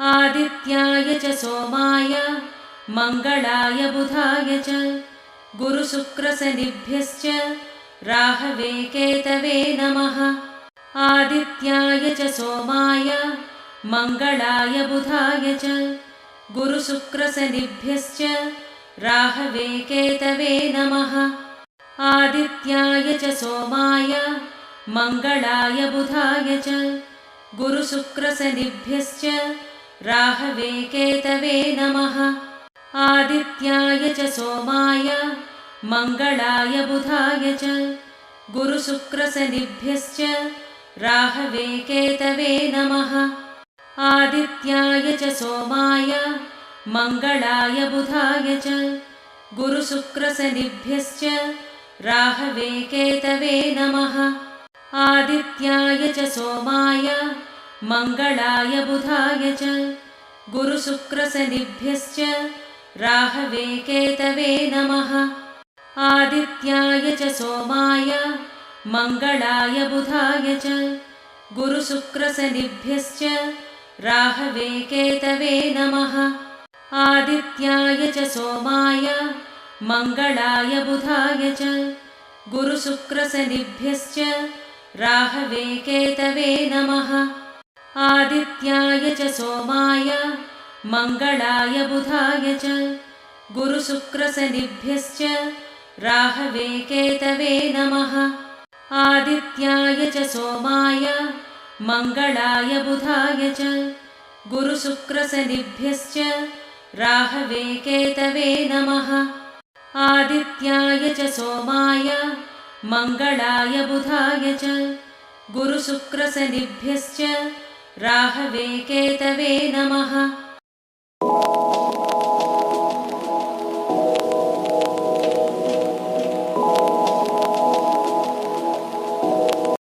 आदित्याय च सोमाय मंगलाय बुधाय च गुरुशुक्रशनिभ्यश्च राहवे केतवे नमः। आदित्याय च सोमाय मंगलाय बुधाय च गुरुशुक्रशनिभ्यश्च राहवे केतवे नमः। आदित्याय च सोमाय मंगलाय बुधाय च गुरुशुक्रशनिभ्यश्च राहवे केतवे नमः। आदित्याय च सोमाय मंगलाय बुधाय च गुरुशुक्रशनिभ्यश्च राहवे केतवे नमः। आदित्याय च सोमाय मंगलाय बुधाय च गुरुशुक्रशनिभ्यश्च राहवे केतवे नमः। आदित्याय च सोमाय मंगलाय बुधाय च गुरुशुक्रशनिभ्यश्च राहवे केतवे नमः। आदित्याय च सोमाय मंगलाय बुधाय च गुरुशुक्रशनिभ्यश्च राहवे केतवे नमः। आदित्याय च सोमाय मंगलाय बुधाय च गुरुशुक्रशनिभ्यश्च राहवे केतवे नमः। आदित्याय च सोमाय मंगलाय बुधाय च गुरुशुक्रशनिभ्यश्च राहवे केतवे नमः। आदित्याय च सोमाय मंगलाय बुधाय च गुरुशुक्रशनिभ्यश्च राहवे केतवे नमः। आदित्याय च सोमाय मंगलाय बुधाय च गुरुशुक्रशनिभ्यश्च राहवे केतवे नमः।